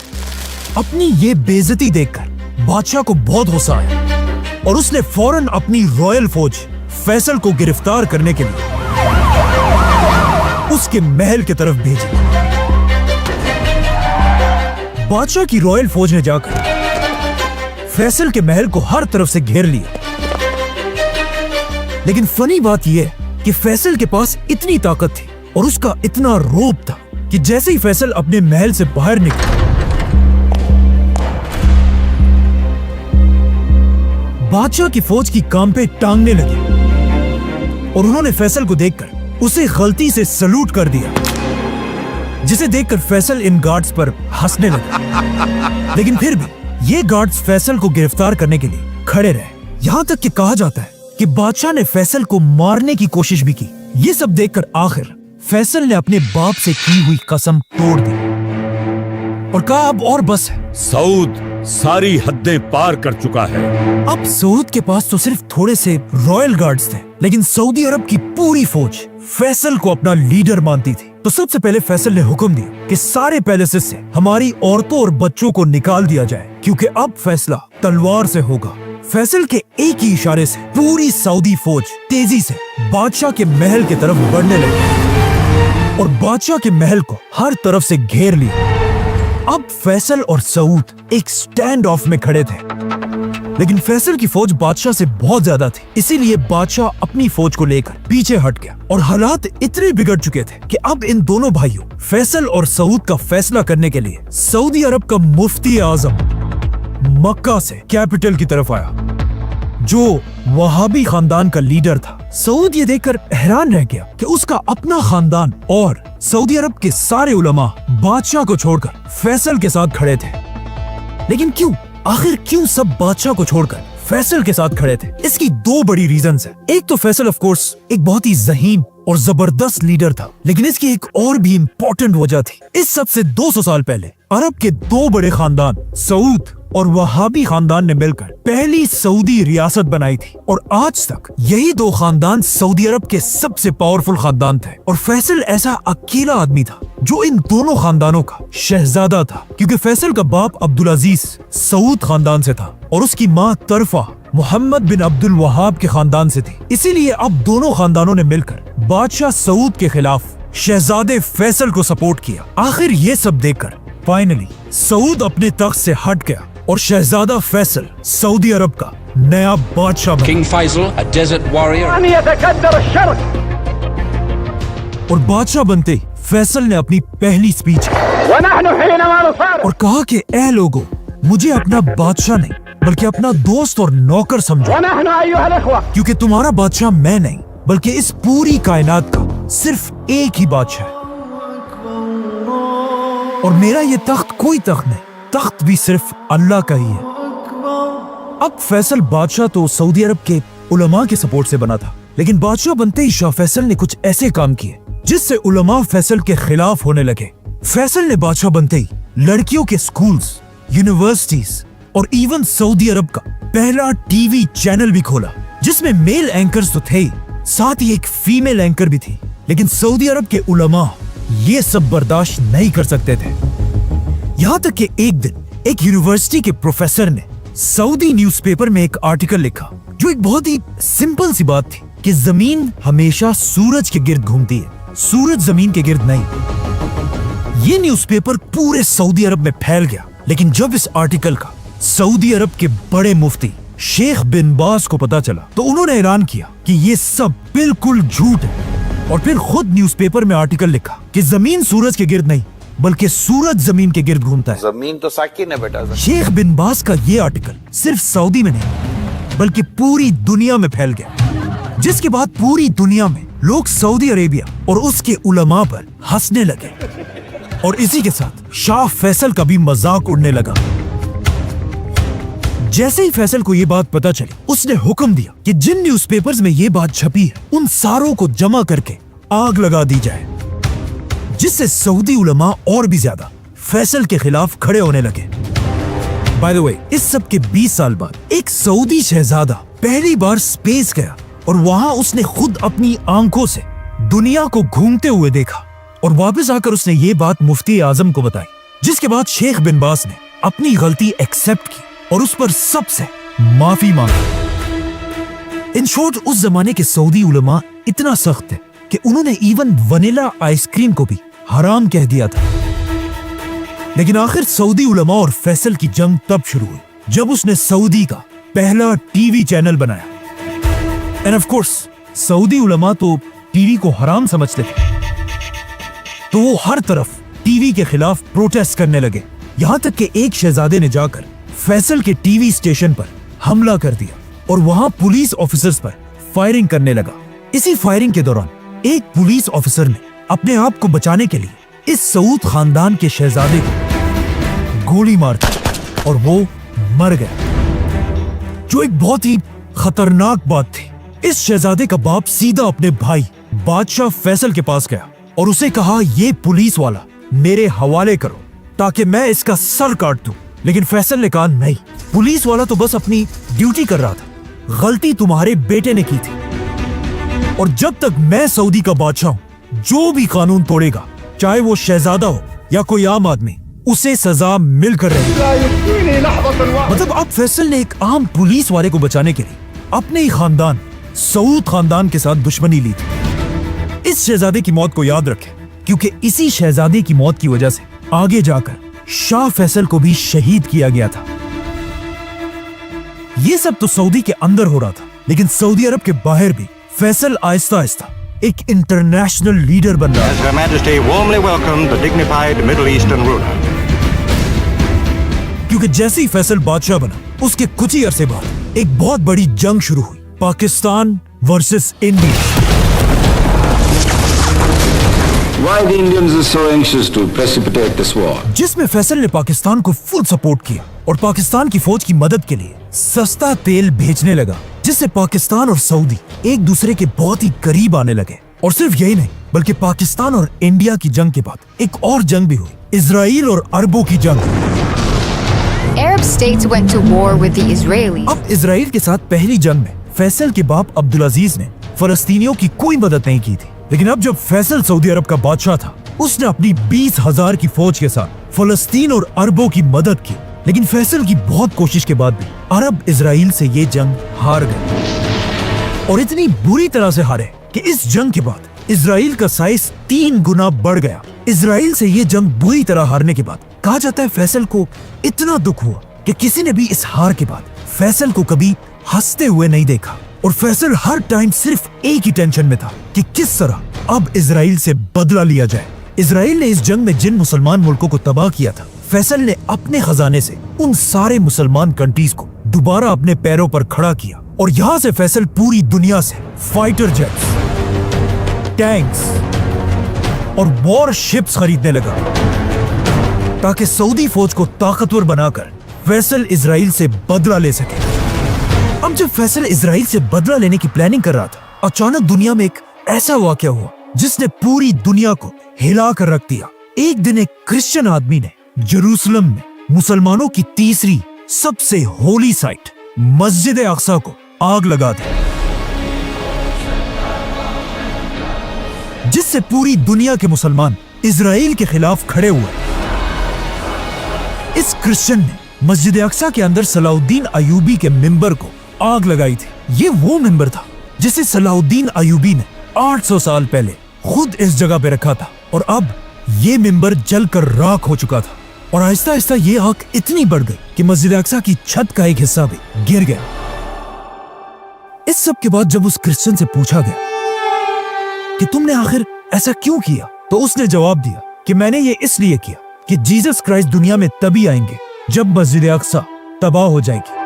अपनी ये बेइज्जती देखकर बादशाह को बहुत गुस्सा आया और उसने फौरन अपनी रॉयल फौज फैसल को गिरफ्तार करने के लिए उसके महल की तरफ भेजी। बादशाह की रॉयल फौज ने जाकर फैसल के महल को हर तरफ से घेर लिया, लेकिन फनी बात यह कि फैसल के पास इतनी ताकत थी और उसका इतना रोब था कि जैसे ही फैसल अपने महल से बाहर निकला, बादशाह की फौज की कांपे टांगने लगे और उन्होंने फैसल को देखकर उसे गलती से सलूट कर दिया, जिसे देखकर फैसल इन गार्ड्स पर हंसने लगे। लेकिन फिर भी ये गार्ड्स फैसल को गिरफ्तार करने के लिए खड़े रहे। यहाँ तक कि कहा जाता है कि बादशाह ने फैसल को मारने की कोशिश भी की। ये सब देखकर आखिर फैसल ने अपने बाप से की हुई कसम तोड़ दी और कहा अब और बस है। सऊद सारी हदें पार कर चुका है। अब सऊद के पास तो सिर्फ थोड़े से रॉयल गार्ड्स थे, लेकिन सऊदी अरब की पूरी फौज फैसल को अपना लीडर मानती थी। तो सबसे पहले फैसल ने हुक्म दिया कि सारे पैलेसेस से हमारी औरतों और बच्चों को निकाल दिया जाए, क्योंकि अब फैसला तलवार से होगा। फैसल के एक ही इशारे से पूरी सऊदी फौज तेजी से बादशाह के महल की तरफ बढ़ने लगी और बादशाह के महल को हर तरफ से घेर लिया। अब फैसल और सऊद एक स्टैंड ऑफ में खड़े थे, लेकिन फैसल की फौज बादशाह से बहुत ज्यादा थी, इसीलिए बादशाह अपनी फौज को लेकर पीछे हट गया और हालात इतने बिगड़ चुके थे कि अब इन दोनों भाइयों फैसल और सऊद का फैसला करने के लिए सऊदी अरब का मुफ्ती आजम मक्का से कैपिटल की तरफ आया, जो वहाबी खानदान का लीडर था। सऊद ये देखकर हैरान रह गया कि उसका अपना खानदान और सऊदी अरब के सारे उलमा बादशाह को छोड़कर फैसल के साथ खड़े थे। लेकिन क्यों, आखिर क्यों सब बादशाह को छोड़कर फैसल के साथ खड़े थे? इसकी दो बड़ी रीजंस है। एक तो फैसल ऑफ कोर्स एक बहुत ही ज़हीन और जबरदस्त लीडर था, लेकिन इसकी एक और भी इम्पोर्टेंट वजह थी। इस सब से 200 साल पहले अरब के दो बड़े खानदान सऊद और वहाबी खानदान ने मिलकर पहली सऊदी रियासत बनाई थी, और आज तक यही दो खानदान सऊदी अरब के सबसे पावरफुल खानदान थे। और फैसल ऐसा अकेला आदमी था जो इन दोनों खानदानों का शहजादा था, क्योंकि फैसल का बाप अब्दुल अजीज सऊद खानदान से था और उसकी माँ तरफा मोहम्मद बिन अब्दुल वहाब के खानदान से थी। इसीलिए अब दोनों खानदानों ने मिलकर बादशाह सऊद के खिलाफ शहजादे फैसल को सपोर्ट किया। आखिर ये सब देखकर फाइनली सऊद अपने तख्त से हट गया और शहजादा फैसल सऊदी अरब का नया बादशाह बना। King Faisal, a desert warrior. أن يتكدر الشرق और बादशाह बनते ही फैसल ने अपनी पहली स्पीच की ونحن حينما نصارع और कहा कि ऐ लोगों, मुझे अपना बादशाह नहीं बल्कि अपना दोस्त और नौकर समझो, ونحن أيها الإخوة क्योंकि तुम्हारा बादशाह मैं नहीं बल्कि इस पूरी कायनात का सिर्फ एक ही बादशाह है, और मेरा ये तख्त कोई तख्त नहीं, तख्त भी सिर्फ अल्लाह का ही है। अब फैसल बादशाह तो सऊदी अरब के उलमा के सपोर्ट से बना था, लेकिन बादशाह बनते ही शाह फैसल ने कुछ ऐसे काम किए जिससे उलमा फैसल के खिलाफ होने लगे। फैसल ने बादशाह बनते ही लड़कियों के स्कूल्स, यूनिवर्सिटीज और इवन सऊदी अरब का पहला टीवी चैनल भी खोला, जिसमें मेल एंकर्स तो थे, साथ ही एक फीमेल एंकर भी थी। लेकिन सऊदी अरब के उलमा ये सब बर्दाश्त नहीं कर सकते थे। यहाँ तक कि एक दिन एक यूनिवर्सिटी के प्रोफेसर ने सऊदी न्यूज़पेपर में एक आर्टिकल लिखा जो एक बहुत ही सिंपल सी बात थी कि जमीन हमेशा सूरज के गिर्द घूमती है, सूरज जमीन के गिर्द नहीं। ये न्यूज़पेपर पूरे सऊदी अरब में फैल गया, लेकिन जब इस आर्टिकल का सऊदी अरब के बड़े मुफ्ती शेख बिन बाज को पता चला तो उन्होंने ऐलान किया कि ये सब बिल्कुल झूठ है, और फिर खुद न्यूज़पेपर में आर्टिकल लिखा कि जमीन सूरज के गिर्द नहीं बल्कि सूरज जमीन के गिर्द घूमता है। जमीन तो साकिन है बेटा। शेख बिन बाज का ये आर्टिकल सिर्फ सऊदी में नहीं बल्कि पूरी दुनिया में फैल गया, जिसके बाद पूरी दुनिया में लोग सऊदी अरेबिया और उसके उलमा पर हंसने लगे, और इसी के साथ शाह फैसल का भी मजाक उड़ने लगा। जैसे ही फैसल को ये बात पता चली, उसने हुक्म दिया कि जिन न्यूज़पेपर्स में ये बात छपी है उन सारों को जमा करके आग लगा दी जाए, जिससे सऊदी उलमा और भी ज्यादा फैसल के खिलाफ खड़े होने लगे। बाय द वे, इस सब के 20 साल बाद एक सऊदी शहजादा पहली बार स्पेस गया, और वहां उसने खुद अपनी आंखों से दुनिया को घूमते हुए देखा, और वापस आकर उसने ये बात मुफ्ती आजम को बताई, जिसके बाद शेख बिन बाज ने अपनी गलती एक्सेप्ट की और उस पर सबसे माफी मांगी। इन शॉर्ट, उस जमाने के सऊदी उलमा इतना सख्त थे कि उन्होंने इवन वनीला आइसक्रीम को भी हराम कह दिया था। लेकिन आखिर सऊदी उलमा और फैसल की जंग तब शुरू हुई जब उसने सऊदी का पहला टीवी चैनल बनाया। एंड ऑफ कोर्स सऊदी उलमा तो टीवी को हराम समझते थे, तो वो हर तरफ टीवी के खिलाफ प्रोटेस्ट करने लगे। यहाँ तक कि एक शहजादे ने जाकर फैसल के टीवी स्टेशन पर हमला कर दिया और वहां पुलिस ऑफिसर्स पर फायरिंग करने लगा। इसी फायरिंग के दौरान एक पुलिस ऑफिसर ने अपने आप को बचाने के लिए इस सऊद खानदान के शहजादे को गोली मार दी और वो मर गया, जो एक बहुत ही खतरनाक बात थी। इस शहजादे का बाप सीधा अपने भाई बादशाह फैसल के पास गया और उसे कहा, ये पुलिस वाला मेरे हवाले करो ताकि मैं इसका सर काट दूं। लेकिन फैसल ने कहा, नहीं, पुलिस वाला तो बस अपनी ड्यूटी कर रहा था, गलती तुम्हारे बेटे ने की थी, और जब तक मैं सऊदी का बादशाह हूं, जो भी कानून तोड़ेगा, चाहे वो शहजादा हो या कोई आम आदमी, उसे सजा मिलकर रहेगी। मतलब अब फैसल ने एक आम पुलिस वाले को बचाने के लिए अपने ही खानदान सऊद खानदान के साथ दुश्मनी ली थी। इस शहजादे की मौत को याद रखें, क्योंकि इसी शहजादे की मौत की वजह से आगे जाकर शाह फैसल को भी शहीद किया गया था। ये सब तो सऊदी के अंदर हो रहा था, लेकिन सऊदी अरब के बाहर भी फैसल आहिस्ता आहिस्ता एक इंटरनेशनल लीडर बन रहा है। Her Majesty warmly welcomed the dignified Middle Eastern ruler. क्योंकि जैसे ही फैसल बादशाह बना, उसके कुछ ही अरसे बाद एक बहुत बड़ी जंग शुरू हुई। Pakistan versus India. Why the Indians are so anxious to precipitate this war? जिसमें फैसल ने पाकिस्तान को फुल सपोर्ट किया और पाकिस्तान की फौज की मदद के लिए सस्ता तेल भेजने लगा, जिससे पाकिस्तान और सऊदी एक दूसरे के बहुत ही करीब आने लगे। और सिर्फ यही नहीं, बल्कि पाकिस्तान और इंडिया की जंग के बाद एक और जंग भी हुई, इजराइल और अरबों की जंग। Arab states went to war with the Israelis. अब इजराइल के साथ पहली जंग में फैसल के बाप अब्दुल अजीज ने फलस्तीनियों की कोई मदद नहीं की थी, लेकिन अब जब फैसल सऊदी अरब का बादशाह था, उसने अपनी 20,000 की फौज के साथ फलस्तीन और अरबों की मदद की। लेकिन फैसल की बहुत कोशिश के बाद भी अरब इजराइल से ये जंग हार गए, और इतनी बुरी तरह से हारे कि इस जंग के बाद इजराइल का साइज 3 गुना बढ़ गया। इजराइल से ये जंग बुरी तरह हारने के बाद कहा जाता है फैसल को इतना दुख हुआ कि किसी ने भी इस हार के बाद फैसल को कभी हंसते हुए नहीं देखा, और फैसल हर टाइम सिर्फ एक ही टेंशन में था कि किस तरह अब इजराइल से बदला लिया जाए। इजराइल ने इस जंग में जिन मुसलमान मुल्कों को तबाह किया था, फैसल ने अपने खजाने से उन सारे मुसलमान कंट्रीज को दोबारा अपने पैरों पर खड़ा किया, और यहाँ से फैसल पूरी दुनिया से फाइटर जेट्स, टैंक्स और वॉर शिप्स खरीदने लगा, ताकि सऊदी फौज को ताकतवर बनाकर फैसल इजराइल से बदला ले सके। अब जब फैसल इजराइल से बदला लेने की प्लानिंग कर रहा था, अचानक दुनिया में एक ऐसा वाकया हुआ जिसने पूरी दुनिया को हिला कर रख दिया। एक दिन एक क्रिश्चियन आदमी ने जेरूसलम में मुसलमानों की तीसरी सबसे होली साइट मस्जिद अक्सा को आग लगा दी, जिससे पूरी दुनिया के मुसलमान इजराइल के खिलाफ खड़े हुए। इस क्रिश्चियन ने मस्जिद अक्सा के अंदर सलाउद्दीन अयूबी के मिंबर को आग लगाई थी। ये वो मिंबर था जिसे सलाउद्दीन अयूबी ने 800 साल पहले खुद इस जगह पे रखा था, और अब ये मिंबर जलकर राख हो चुका था, और आहिस्ता आहिस्ता ये आग इतनी बढ़ गई कि मस्जिद अक्सा की छत का एक हिस्सा भी गिर गया। इस सब के बाद जब उस क्रिश्चियन से पूछा गया कि तुमने आखिर ऐसा क्यों किया, तो उसने जवाब दिया कि मैंने ये इसलिए किया कि जीसस क्राइस्ट दुनिया में तभी आएंगे जब मस्जिद अक्सा तबाह हो जाएगी।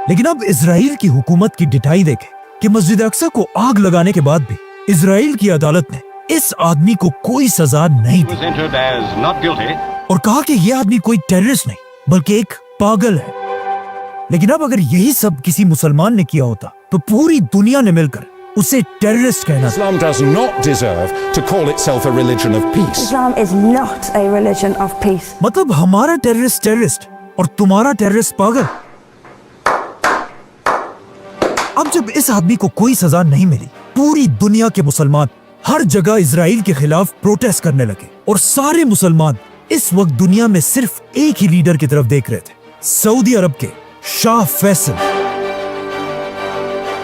लेकिन अब इजराइल की हुकूमत की डिटाई देखे कि मस्जिद अक्सा को आग लगाने के बाद भी इजराइल की अदालत ने इस आदमी को कोई सजा नहीं दी, और कहा कि यह आदमी कोई टेररिस्ट नहीं बल्कि एक पागल है। लेकिन अब अगर यही सब किसी मुसलमान ने किया होता तो पूरी दुनिया ने मिलकर उसे टेररिस्ट कहना। Islam does not deserve to call itself a religion of peace. Islam is not a religion of peace. मतलब हमारा टेररिस्ट टेररिस्ट और तुम्हारा टेररिस्ट पागल। अब जब इस आदमी को कोई सजा नहीं मिली, पूरी दुनिया के मुसलमान हर जगह इजराइल के खिलाफ प्रोटेस्ट करने लगे, और सारे मुसलमान इस वक्त दुनिया में सिर्फ एक ही लीडर की तरफ देख रहे थे, सऊदी अरब के शाह फैसल।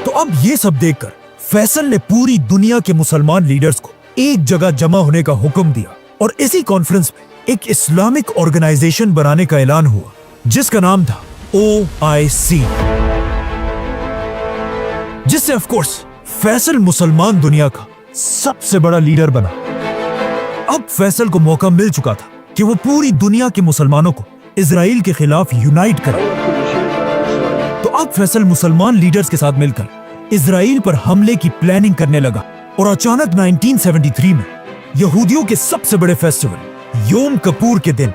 तो अब ये सब देखकर फैसल ने पूरी दुनिया के मुसलमान लीडर्स को एक जगह जमा होने का हुक्म दिया, और इसी कॉन्फ्रेंस में एक इस्लामिक ऑर्गेनाइजेशन बनाने का ऐलान हुआ, जिसका नाम था OIC, जिससे ऑफ कोर्स फैसल मुसलमान दुनिया का सबसे बड़ा लीडर बना। अब फैसल को मौका मिल चुका था कि वो पूरी दुनिया के मुसलमानों को इजराइल के खिलाफ यूनाइट करे। तो अब फैसल मुसलमान लीडर्स के साथ मिलकर इजराइल पर हमले की प्लानिंग करने लगा, और अचानक 1973 में यहूदियों के सबसे बड़े फेस्टिवल योम किपुर के दिन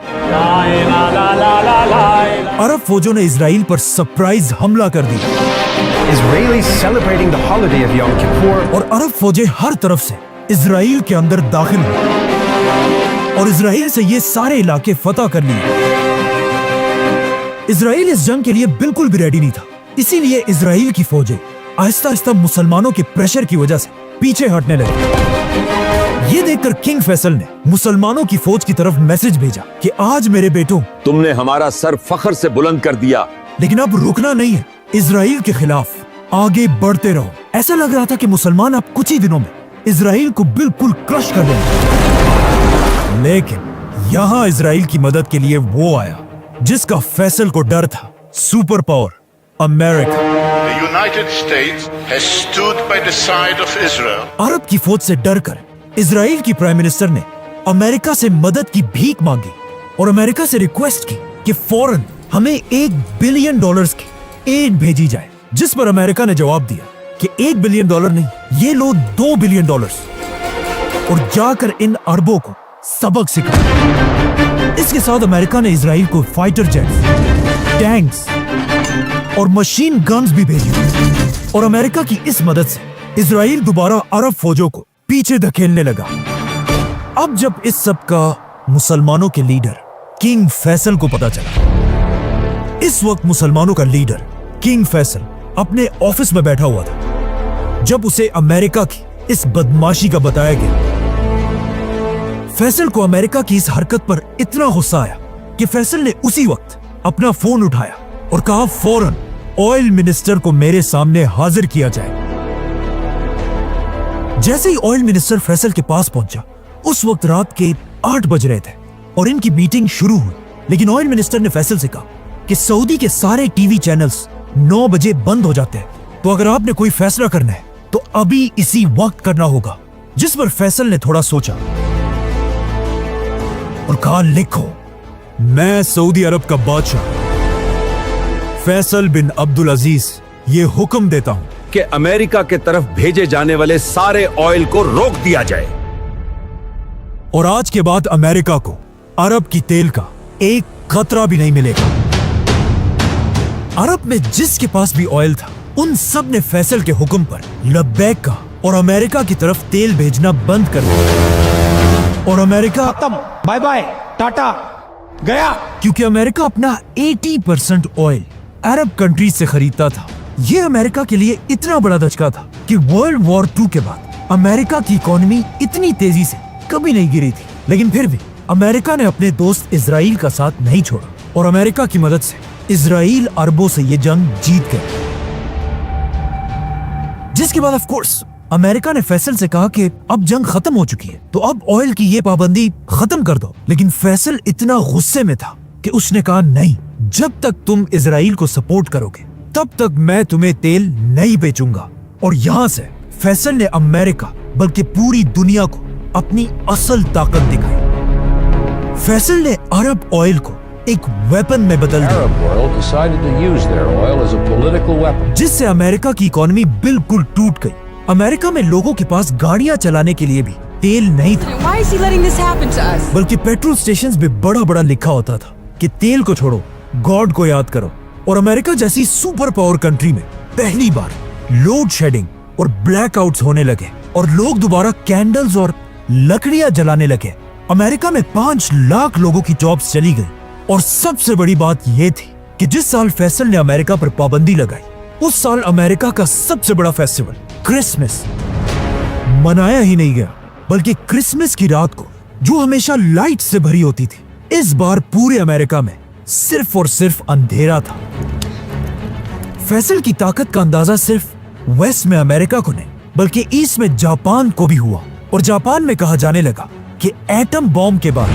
अरब फौजों ने इजराइल पर सरप्राइज हमला कर दिया। Israelis celebrating the holiday of Yom Kippur. और अरब फौजें हर तरफ से इजराइल के अंदर दाखिल हुई, और इजराइल से ये सारे इलाके फतह कर लिए। इजराइल इस जंग के लिए बिल्कुल भी रेडी नहीं था, इसीलिए इजराइल की फौजें आहिस्ता आहिस्ता मुसलमानों के प्रेशर की वजह से पीछे हटने लगे। ये देखकर किंग फैसल ने मुसलमानों की फौज की तरफ मैसेज भेजा कि आज मेरे बेटों, तुमने हमारा सर फख्र से बुलंद कर दिया, लेकिन अब रुकना नहीं है, इजराइल के खिलाफ आगे बढ़ते रहो। ऐसा लग रहा था कि मुसलमान अब कुछ ही दिनों में इजराइल को बिल्कुल क्रश कर देंगे। लेकिन यहाँ इजराइल की मदद के लिए वो आया जिसका फैसल को डर था, super power America. The United States has stood by the side of Israel. अरब की फौज से डरकर इजराइल की प्राइम मिनिस्टर ने अमेरिका से मदद की भीख मांगी, और अमेरिका से रिक्वेस्ट की कि फौरन हमें $1 बिलियन की एड भेजी जाए, जिस पर अमेरिका ने जवाब दिया कि $1 बिलियन नहीं, ये लो $2 बिलियन और जाकर इन अरबों को सबक सिखाओ। इसके साथ अमेरिका ने इजराइल को फाइटर जेट्स, टैंक्स और मशीन गन्स भी भेजी और अमेरिका की इस मदद से इजराइल दोबारा अरब फौजों को पीछे धकेलने लगा। अब जब इस सब का मुसलमानों के लीडर किंग फैसल को पता चला, इस वक्त मुसलमानों का लीडर किंग फैसल अपने ऑफिस में बैठा हुआ था जब उसे अमेरिका की इस बदमाशी का बताया गया। फैसल को अमेरिका की इस हरकत पर इतना गुस्सा आया कि फैसल ने उसी वक्त अपना फोन उठाया और कहा फौरन ऑयल मिनिस्टर को मेरे सामने हाजिर किया जाए। जैसे ही ऑयल मिनिस्टर फैसल के पास पहुंचा, उस वक्त रात के 8 बज रहे थे और इनकी मीटिंग शुरू हुई। लेकिन ऑयल मिनिस्टर ने फैसल से कहा कि सऊदी के सारे टीवी चैनल्स 9 बजे बंद हो जाते हैं, तो अगर आपने कोई फैसला करना है तो अभी इसी वक्त करना होगा। जिस पर फैसल ने थोड़ा सोचा और कहा, लिखो, मैं सऊदी अरब का बादशाह फैसल बिन अब्दुल अजीज ये हुक्म देता हूं कि अमेरिका के तरफ भेजे जाने वाले सारे ऑयल को रोक दिया जाए और आज के बाद अमेरिका को अरब की तेल का एक खतरा भी नहीं मिलेगा। अरब में जिसके पास भी ऑयल था, उन सब ने फैसल के हुक्म पर लब्बैक कहा और अमेरिका की तरफ तेल भेजना बंद कर दिया। और अमेरिका खत्म, बाय बाय, टाटा, गया। क्योंकि अमेरिका अपना 80% ऑयल अरब कंट्रीज से खरीदता था। ये अमेरिका के लिए इतना बड़ा धचका था कि वर्ल्ड वॉर 2 के बाद अमेरिका की इकोनॉमी इतनी तेजी से कभी नहीं गिरी थी। लेकिन फिर भी अमेरिका ने अपने दोस्त इजराइल का साथ नहीं छोड़ा और अमेरिका की मदद से इजराइल अरबों से ये जंग जीत गया। जिसके बाद ऑफ कोर्स अमेरिका ने फैसल से कहा कि अब जंग खत्म हो चुकी है, तो अब ऑयल की ये पाबंदी खत्म कर दो। लेकिन फैसल इतना गुस्से में था कि उसने कहा, नहीं, जब तक तुम इजराइल को सपोर्ट करोगे तब तक मैं तुम्हें तेल नहीं बेचूंगा। और यहां से फैसल ने अमेरिका बल्कि पूरी दुनिया को अपनी असल ताकत दिखाई। फैसल ने अरब ऑयल को एक वेपन में बदल दिया, जिससे अमेरिका की इकोनॉमी बिल्कुल टूट गई। अमेरिका में लोगों के पास गाड़ियां चलाने के लिए भी तेल नहीं था, बल्कि पेट्रोल स्टेशंस पे बड़ा लिखा होता था कि तेल को छोड़ो, गॉड को याद करो। और अमेरिका जैसी सुपर पावर कंट्री में पहली बार लोड शेडिंग और ब्लैकआउट्स होने लगे और लोग दोबारा कैंडल्स और लकड़ियां जलाने लगे। अमेरिका में 5 लाख लोगों की जॉब्स चली गई। और सबसे बड़ी बात यह थी कि जिस साल फैसल ने अमेरिका पर पाबंदी लगाई, उस साल अमेरिका का सबसे बड़ा फेस्टिवल क्रिसमस मनाया ही नहीं गया, बल्कि क्रिसमस की रात को, जो हमेशा लाइट से भरी होती थी, इस बार पूरे अमेरिका में सिर्फ और सिर्फ अंधेरा था। फैसल की ताकत का अंदाजा सिर्फ वेस्ट में अमेरिका को नहीं, बल्कि ईस्ट में जापान को भी हुआ। और जापान में कहा जाने लगा कि एटम बॉम्ब के बाद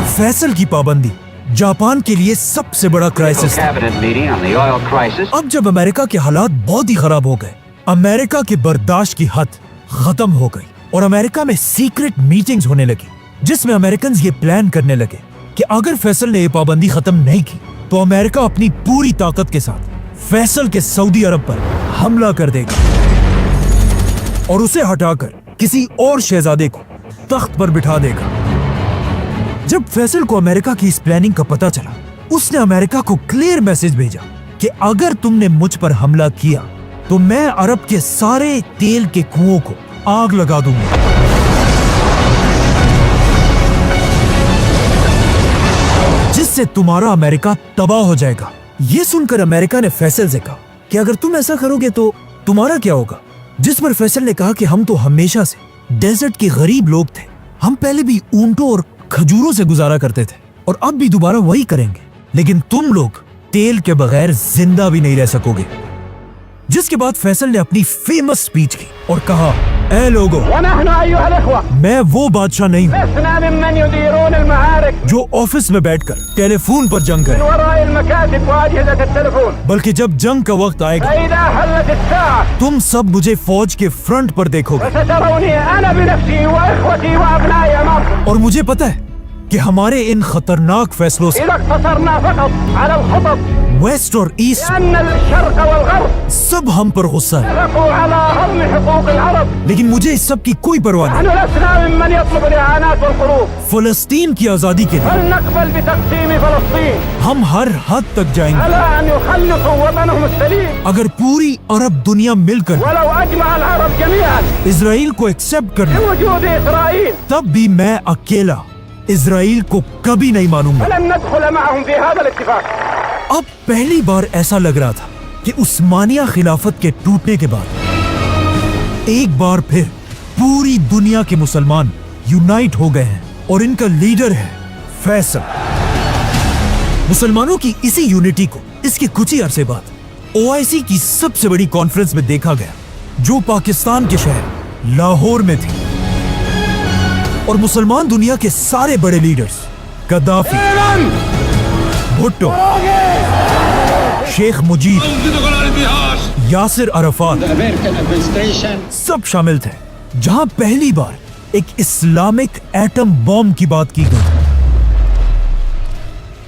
फैसल की पाबंदी जापान के लिए सबसे बड़ा क्राइसिस था। अब जब अमेरिका के हालात बहुत ही खराब हो गए, अमेरिका की बर्दाश्त की हद खत्म हो गई और अमेरिका में सीक्रेट मीटिंग्स होने लगी, जिसमें अमेरिकन ये प्लान करने लगे कि अगर फैसल ने ये पाबंदी खत्म नहीं की तो अमेरिका अपनी पूरी ताकत के साथ फैसल के सऊदी अरब पर हमला कर देगा और उसे हटाकर किसी और शहजादे को तख्त पर बिठा देगा। जब फैसल को अमेरिका की इस प्लानिंग का पता चला, उसने अमेरिका को क्लियर मैसेज भेजा कि अगर तुमने मुझ पर हमला किया तो मैं अरब के सारे तेल के कुओं को आग लगा दूंगा। जिससे तुम्हारा अमेरिका तबाह हो जाएगा। ये सुनकर अमेरिका ने फैसल से कहा कि अगर तुम ऐसा करोगे तो तुम्हारा क्या होगा। जिस पर फैसल ने कहा कि हम तो हमेशा से डेजर्ट के गरीब लोग थे, हम पहले भी ऊंटों और खजूरों से गुजारा करते थे और अब भी दोबारा वही करेंगे, लेकिन तुम लोग तेल के बगैर जिंदा भी नहीं रह सकोगे। जिसके बाद फैसल ने अपनी फेमस स्पीच की और कहा, ऐ लोगों, मैं वो बादशाह नहीं हूँ जो ऑफिस में बैठकर टेलीफोन पर जंग करे, बल्कि जब जंग का वक्त आएगा तुम सब मुझे फौज के फ्रंट पर देखोगे और मुझे पता है कि हमारे इन खतरनाक फैसलों से वेस्ट और ईस्ट أن الشرق والغرب सब हम पर गुस्सा है, اتفقوا على هضم حقوق العرب. लेकिन मुझे इस सब की कोई परवाह नहीं. نحن لسنا ممن يطلب الإعانات والحروب. फलस्तीन की आजादी के लिए فلنقبل بتقسيم فلسطين हम हर हद तक जाएंगे على أن يخلصوا وطنهم السليم. अगर पूरी अरब दुनिया मिलकर ولو أجمع العرب جميعا इसराइल को एक्सेप्ट कर ले, بوجود إسرائيل तब भी मैं अकेला इसराइल को कभी नहीं मानूंगा. فلن ندخل معهم في هذا الاتفاق. अब पहली बार ऐसा लग रहा था कि उस्मानिया खिलाफत के टूटने के बाद एक बार फिर पूरी दुनिया के मुसलमान यूनाइट हो गए हैं और इनका लीडर है फैसल. मुसलमानों की इसी यूनिटी को इसके कुछ ही अरसे बाद ओआईसी की सबसे बड़ी कॉन्फ्रेंस में देखा गया, जो पाकिस्तान के शहर लाहौर में थी. और मुसलमान दुनिया के सारे बड़े लीडर्स गद्दाफी, भुट्टो, शेख मुजीब, यासिर अरफात सब शामिल थे, जहां पहली बार एक इस्लामिक एटम बॉम्ब की बात की गई.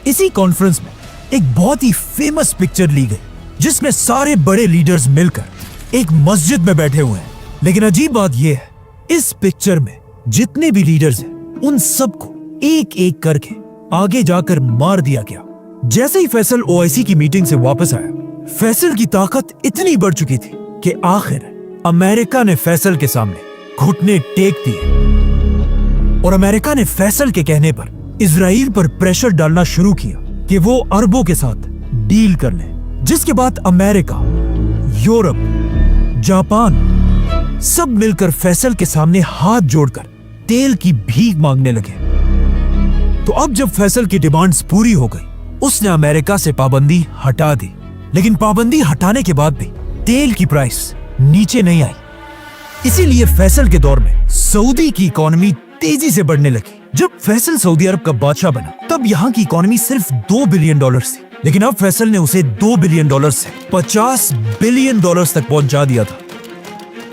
इसी कॉन्फ्रेंस में एक बहुत ही फेमस पिक्चर ली गई, जिसमें सारे बड़े लीडर्स मिलकर एक मस्जिद में बैठे हुए हैं. लेकिन अजीब बात यह है, इस पिक्चर में जितने भी लीडर्स हैं, उन सबको एक एक करके आगे जाकर मार दिया गया. जैसे ही फैसल ओआईसी की मीटिंग से वापस आया, फैसल की ताकत इतनी बढ़ चुकी थी कि आखिर अमेरिका ने फैसल के सामने घुटने टेक दिए और अमेरिका ने फैसल के कहने पर इजराइल पर प्रेशर डालना शुरू किया कि वो अरबों के साथ डील कर ले. जिसके बाद अमेरिका, यूरोप, जापान सब मिलकर फैसल के सामने हाथ जोड़कर तेल की भीख मांगने लगे. तो अब जब फैसल की डिमांड्स पूरी हो गई, उसने अमेरिका से पाबंदी हटा दी. लेकिन पाबंदी हटाने के बाद भी तेल की प्राइस नीचे नहीं आई. इसीलिए फैसल के दौर में सऊदी की इकोनॉमी तेजी से बढ़ने लगी. जब फैसल सऊदी अरब का बादशाह बना, तब यहाँ की इकोनॉमी सिर्फ $2 बिलियन थी. लेकिन अब फैसल ने उसे $2 बिलियन से $50 बिलियन तक पहुंचा दिया था.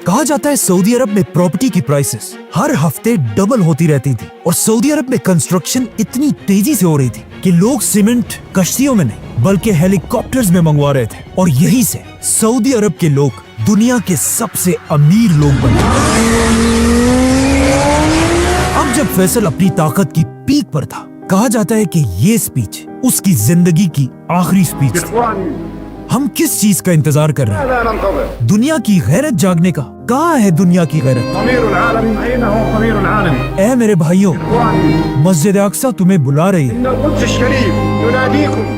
कहा जाता है सऊदी अरब में प्रॉपर्टी की प्राइसेस हर हफ्ते डबल होती रहती थी और सऊदी अरब में कंस्ट्रक्शन इतनी तेजी से हो रही थी कि लोग सीमेंट कश्तियों में नहीं बल्कि हेलीकॉप्टर्स में मंगवा रहे थे. और यहीं से सऊदी अरब के लोग दुनिया के सबसे अमीर लोग बने. अब जब फैसल अपनी ताकत की पीक पर था, कहा जाता है कि ये स्पीच उसकी जिंदगी की आखिरी स्पीच थी. हम किस चीज का इंतजार कर रहे हैं? दुनिया की गैरत जागने का. कहाँ है दुनिया की गैरत? ऐ मेरे भाइयों, मस्जिद अक्सा तुम्हें बुला रही है,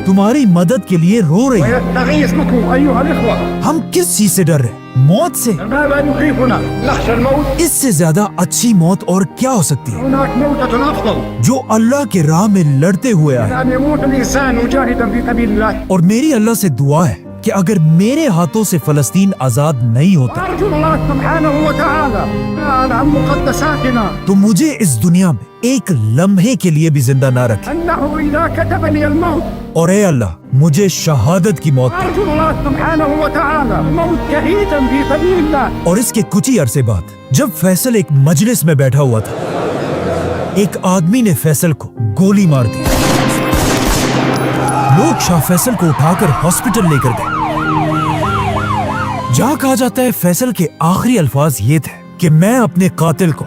तुम्हारी मदद के लिए रो रही है. हम किस चीज से डर रहे हैं? मौत से. इससे ज्यादा अच्छी मौत और क्या हो सकती है? जो अल्लाह के राह में लड़ते हुए आए. और मेरी अल्लाह से दुआ है कि अगर मेरे हाथों से फलस्तीन आजाद नहीं होता तो मुझे इस दुनिया में एक लम्हे के लिए भी जिंदा ना रखे. और ए अल्लाह, मुझे शहादत की मौत दे. और इसके कुछ ही अरसे बाद जब फैसल एक मजलिस में बैठा हुआ था, एक आदमी ने फैसल को गोली मार दी. लोग शाह फैसल को उठाकर हॉस्पिटल लेकर गए, जहां कहा जाता है फैसल के आखिरी अल्फाज ये थे कि मैं अपने कातिल को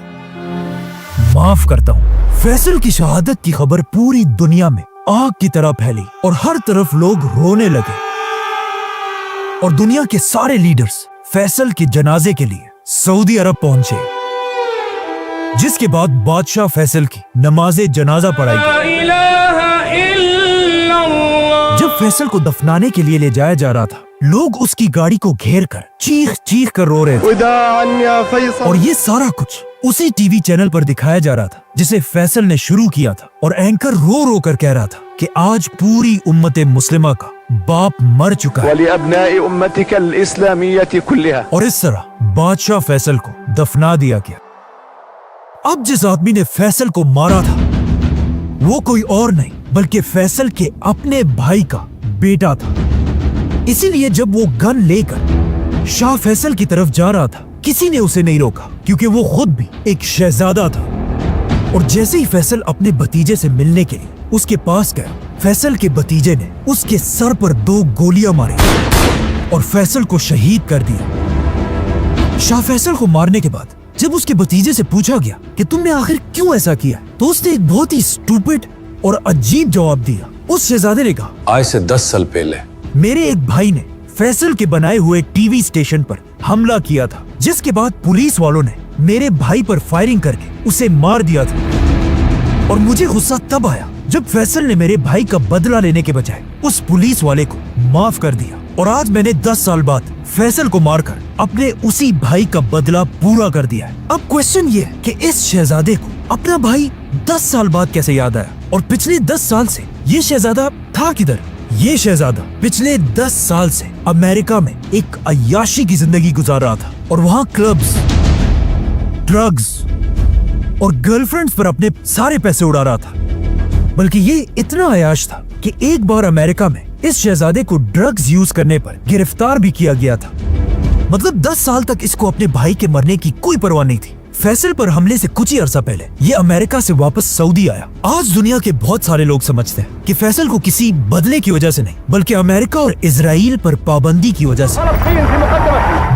माफ करता हूं. फैसल की शहादत की खबर पूरी दुनिया में आग की तरह फैली और हर तरफ लोग रोने लगे. और दुनिया के सारे लीडर्स फैसल के जनाजे के लिए सऊदी अरब पहुंचे, जिसके बाद बादशाह फैसल की नमाजे जनाजा पढ़ाई गई. जब फैसल को दफनाने के लिए ले जाया जा रहा था, लोग उसकी गाड़ी को घेर कर चीख चीख कर रो रहे थे. और ये सारा कुछ उसी टीवी चैनल पर दिखाया जा रहा था जिसे फैसल ने शुरू किया था. और एंकर रो रो कर कह रहा था कि आज पूरी उम्मत मुस्लिमा का बाप मर चुका है. और इस तरह बादशाह फैसल को दफना दिया गया. अब जिस आदमी ने फैसल को मारा था, वो कोई और नहीं बल्कि फैसल के अपने भाई का बेटा था. इसीलिए जब वो गन लेकर शाह फैसल की तरफ जा रहा था, किसी ने उसे नहीं रोका, क्योंकि वो खुद भी एक शहजादा था. और जैसे ही फैसल अपने भतीजे से मिलने के लिए उसके पास गया, फैसल के भतीजे ने उसके सर पर 2 गोलियां मारी और फैसल को शहीद कर दिया। शाह फैसल को मारने के बाद जब उसके भतीजे से पूछा गया कि तुमने आखिर क्यों ऐसा किया, तो उसने एक बहुत ही स्टूपिड और अजीब जवाब दिया। उस शहजादे ने कहा, आज से 10 साल पहले मेरे एक भाई ने फैसल के बनाए हुए टीवी स्टेशन पर हमला किया था, जिसके बाद पुलिस वालों ने मेरे भाई पर फायरिंग करके उसे मार दिया था। और मुझे गुस्सा तब आया जब फैसल ने मेरे भाई का बदला लेने के बजाय उस पुलिस वाले को माफ कर दिया। और आज मैंने 10 साल बाद फैसल को मारकर अपने उसी भाई का बदला पूरा कर दिया है। अब क्वेश्चन ये है कि इस शहजादे को अपना भाई 10 साल बाद कैसे याद आया, और पिछले 10 साल से ये शहजादा था किधर? ये शहजादा पिछले 10 साल से अमेरिका में एक अय्याशी की जिंदगी गुजार रहा था और वहाँ क्लब्स, ड्रग्स और गर्लफ्रेंड्स पर अपने सारे पैसे उड़ा रहा था। बल्कि ये इतना अय्याश था कि एक बार अमेरिका में इस शहजादे को ड्रग्स यूज करने पर गिरफ्तार भी किया गया था। मतलब 10 साल तक इसको अपने भाई के मरने की कोई परवाह नहीं थी। फैसल पर हमले से कुछ ही अरसा पहले ये अमेरिका से वापस सऊदी आया। आज दुनिया के बहुत सारे लोग समझते हैं कि फैसल को किसी बदले की वजह से नहीं, बल्कि अमेरिका और इजराइल पर पाबंदी की वजह से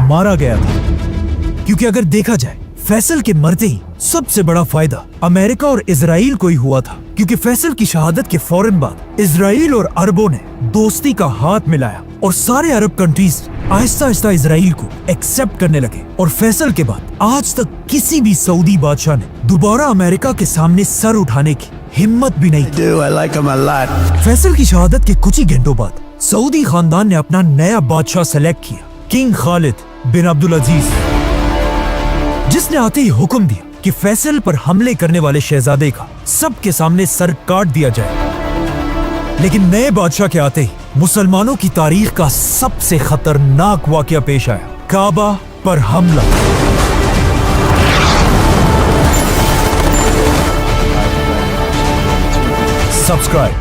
मारा गया था। क्योंकि अगर देखा जाए, फैसल के मरते ही सबसे बड़ा फायदा अमेरिका और इजराइल को ही हुआ था, क्योंकि फैसल की शहादत के फौरन बाद इजराइल और अरबों ने दोस्ती का हाथ मिलाया और सारे अरब कंट्रीज आहिस्ता आहिस्ता इजराइल को एक्सेप्ट करने लगे। और फैसल के बाद आज तक किसी भी सऊदी बादशाह ने दोबारा अमेरिका के सामने सर उठाने की हिम्मत भी नहीं की। फैसल की शहादत के कुछ ही घंटों बाद सऊदी खानदान ने अपना नया बादशाह सेलेक्ट किया, किंग खालिद बिन अब्दुल अजीज, जिसने आते ही हुक्म दिया कि फैसल पर हमले करने वाले शहजादे का सबके सामने सर काट दिया जाए। लेकिन नए बादशाह के आते ही मुसलमानों की तारीख का सबसे खतरनाक वाकया पेश आया, काबा पर हमला। सब्सक्राइब